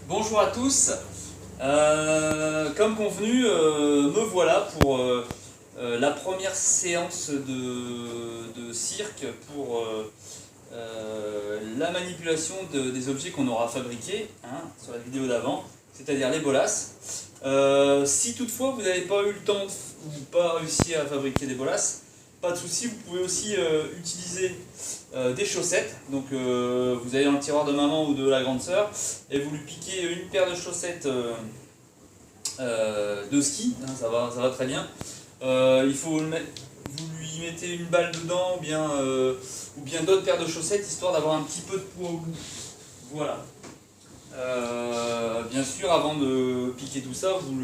Bonjour à tous. Comme convenu, me voilà pour la première séance de cirque pour la manipulation des objets qu'on aura fabriqués sur la vidéo d'avant, c'est-à-dire les bolasses. Si toutefois vous n'avez pas eu le temps ou pas réussi à fabriquer des bolasses, pas de souci, vous pouvez aussi utiliser des chaussettes. Donc vous allez dans le tiroir de maman ou de la grande sœur et vous lui piquez une paire de chaussettes de ski, ça va très bien. Vous lui mettez une balle dedans ou bien d'autres paires de chaussettes histoire d'avoir un petit peu de poids au bout. Voilà. Bien sûr, avant de piquer tout ça, vous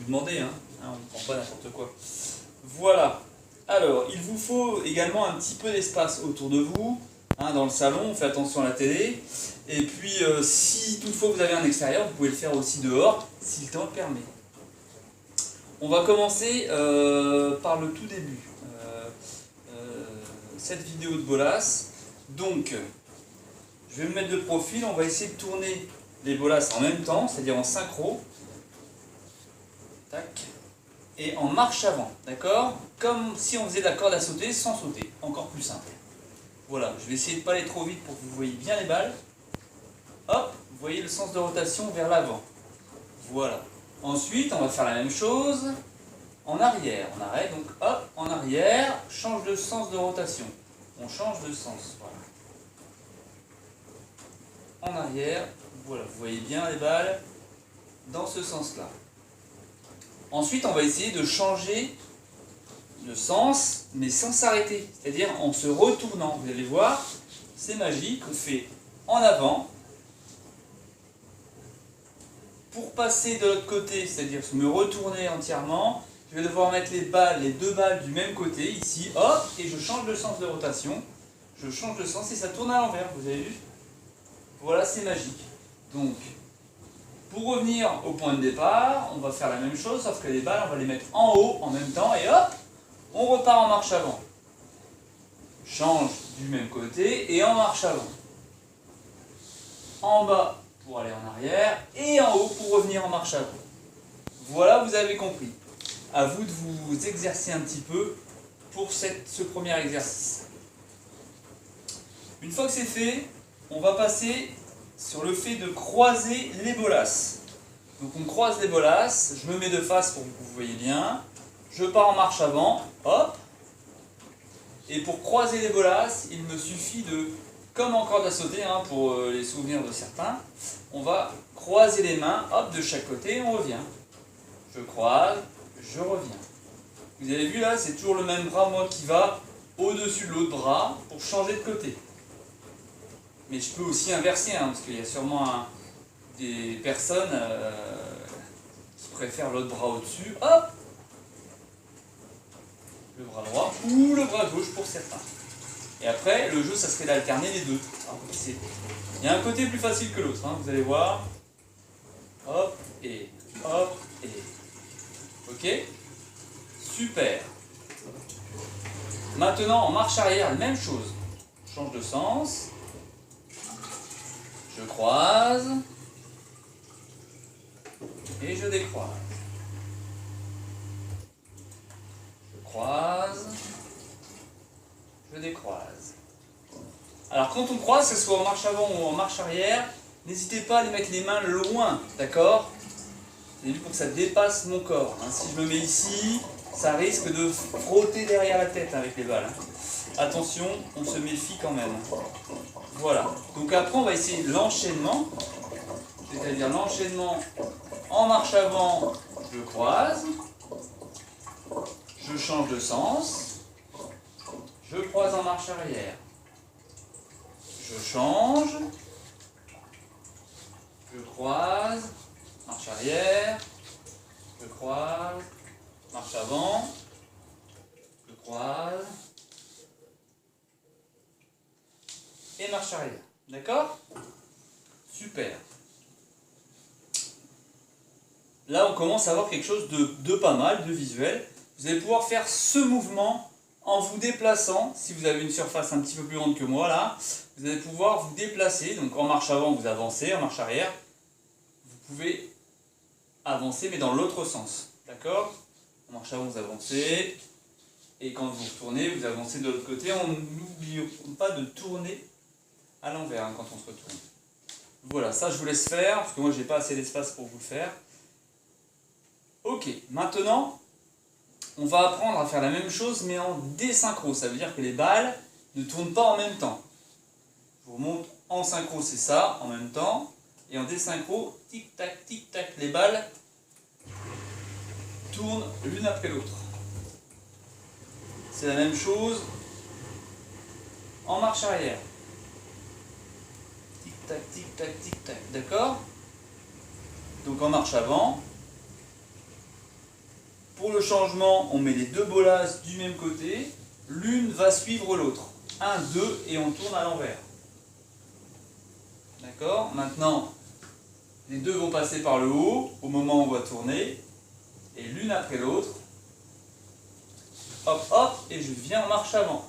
demandez, on ne prend pas n'importe quoi. Voilà. Alors, il vous faut également un petit peu d'espace autour de vous, dans le salon, on fait attention à la télé. Et puis, si toutefois vous avez un extérieur, vous pouvez le faire aussi dehors, si le temps le permet. On va commencer par le tout début. Cette vidéo de bolasses. Donc, je vais me mettre de profil, on va essayer de tourner les bolasses en même temps, c'est-à-dire en synchro. Tac. Et en marche avant, d'accord? Comme si on faisait de la corde à sauter sans sauter, encore plus simple. Voilà, je vais essayer de ne pas aller trop vite pour que vous voyez bien les balles. Hop, vous voyez le sens de rotation vers l'avant. Voilà. Ensuite, on va faire la même chose en arrière. On arrête, donc hop, en arrière, change de sens de rotation. On change de sens, voilà. En arrière, voilà, vous voyez bien les balles dans ce sens-là. Ensuite, on va essayer de changer de sens, mais sans s'arrêter, c'est-à-dire en se retournant. Vous allez voir, c'est magique, on fait en avant, pour passer de l'autre côté, c'est-à-dire me retourner entièrement, je vais devoir mettre les deux balles du même côté, ici, hop, et je change de sens de rotation, je change de sens et ça tourne à l'envers, vous avez vu? Voilà, c'est magique. Donc, pour revenir au point de départ, on va faire la même chose, sauf que les balles, on va les mettre en haut en même temps, et hop, on repart en marche avant. Change du même côté, et en marche avant. En bas pour aller en arrière, et en haut pour revenir en marche avant. Voilà, vous avez compris. À vous de vous exercer un petit peu pour ce premier exercice. Une fois que c'est fait, on va passer sur le fait de croiser les bolasses. Donc on croise les bolasses, je me mets de face pour que vous voyez bien, je pars en marche avant, hop, et pour croiser les bolasses, il me suffit de, comme en corde à sauter, pour les souvenirs de certains, on va croiser les mains, hop, de chaque côté, on revient. Je croise, je reviens. Vous avez vu là, c'est toujours le même bras, moi, qui va au-dessus de l'autre bras pour changer de côté. Mais je peux aussi inverser, parce qu'il y a sûrement des personnes qui préfèrent l'autre bras au-dessus. Hop, le bras droit ou le bras gauche pour certains. Et après, le jeu, ça serait d'alterner les deux. Il y a un côté plus facile que l'autre, vous allez voir. Hop, et hop, et. Ok? Super. Maintenant, en marche arrière, même chose. Je change de sens. Je croise. Et je décroise. Je croise. Je décroise. Alors quand on croise, que ce soit en marche avant ou en marche arrière, n'hésitez pas à les mettre les mains loin, d'accord? Vous avez vu, pour que ça dépasse mon corps. Si je me mets ici, ça risque de frotter derrière la tête avec les balles. Attention, on se méfie quand même. Voilà. Donc après, on va essayer l'enchaînement, c'est-à-dire l'enchaînement en marche avant, je croise, je change de sens, je croise en marche arrière, je change, je croise, marche arrière, je croise, marche avant, je croise, et marche arrière. D'accord? Super. Là, on commence à avoir quelque chose de pas mal, de visuel. Vous allez pouvoir faire ce mouvement en vous déplaçant. Si vous avez une surface un petit peu plus grande que moi, là, vous allez pouvoir vous déplacer. Donc en marche avant, vous avancez, en marche arrière, vous vous pouvez avancer, mais dans l'autre sens. D'accord? En marche avant, vous avancez. Et quand vous retournez, vous avancez de l'autre côté. On n'oublie pas de tourner à l'envers quand on se retourne. Voilà, ça je vous laisse faire, parce que moi j'ai pas assez d'espace pour vous le faire. Ok, maintenant, on va apprendre à faire la même chose, mais en désynchro. Ça veut dire que les balles ne tournent pas en même temps. Je vous montre en synchro, c'est ça, en même temps. Et en désynchro, tic-tac, tic-tac, les balles tournent l'une après l'autre. C'est la même chose en marche arrière. Tic-tac, tic-tac, tic-tac, d'accord? Donc en marche avant. Pour le changement, on met les deux bolasses du même côté. L'une va suivre l'autre. 1, 2, et on tourne à l'envers. D'accord? Maintenant, les deux vont passer par le haut au moment où on va tourner. Et l'une après l'autre. Hop, hop, et je viens en marche avant.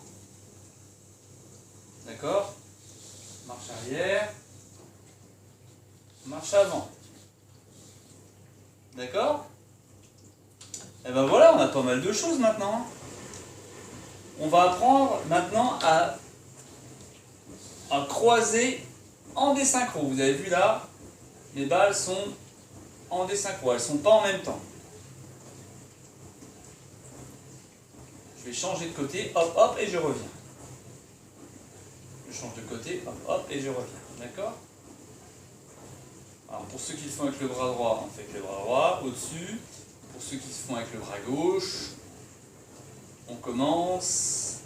D'accord? Marche arrière. Marche avant. D'accord? Et ben voilà, on a pas mal de choses maintenant. On va apprendre maintenant à croiser en désynchro. Vous avez vu là, mes balles sont en désynchro, elles ne sont pas en même temps. Je vais changer de côté, hop, hop, et je reviens. Je change de côté, hop, hop, et je reviens. D'accord? Alors pour ceux qui le font avec le bras droit, on fait avec le bras droit, au-dessus. Pour ceux qui se font avec le bras gauche, on commence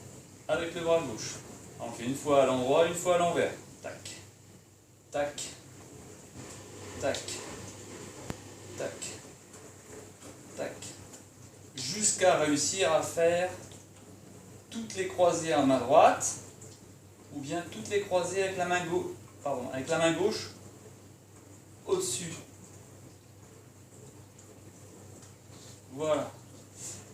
avec le bras gauche. On fait une fois à l'endroit, une fois à l'envers. Tac, tac, tac, tac, tac. Jusqu'à réussir à faire toutes les croisées à main droite, ou bien toutes les croisées avec la main gauche, au-dessus. Voilà.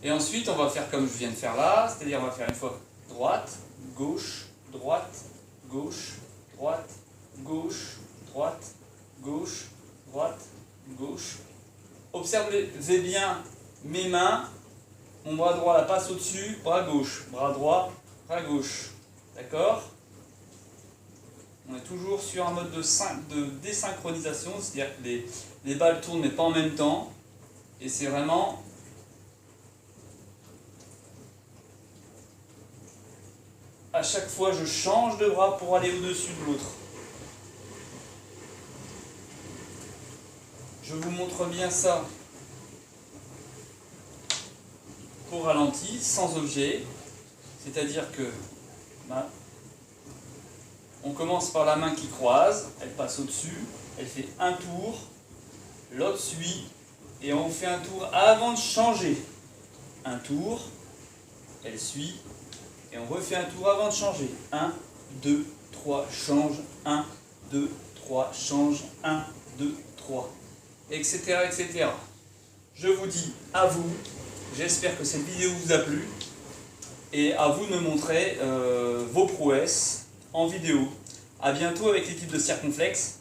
Et ensuite, on va faire comme je viens de faire là, c'est-à-dire on va faire une fois droite, gauche, droite, gauche, droite, gauche, droite, gauche, droite, gauche. Observez bien mes mains. Mon bras droit la passe au-dessus, bras gauche, bras droit, bras gauche. D'accord? On est toujours sur un mode de désynchronisation, c'est-à-dire que les balles tournent mais pas en même temps. Et c'est vraiment à chaque fois je change de bras pour aller au-dessus de l'autre. Je vous montre bien ça au ralenti, sans objet. C'est-à-dire que on commence par la main qui croise, elle passe au-dessus, elle fait un tour, l'autre suit, et on fait un tour avant de changer. Un tour, elle suit, et on refait un tour avant de changer. 1, 2, 3, change, 1, 2, 3, change, 1, 2, 3, etc. etc. Je vous dis à vous, j'espère que cette vidéo vous a plu, et à vous de me montrer vos prouesses en vidéo. A bientôt avec l'équipe de Circonflexe.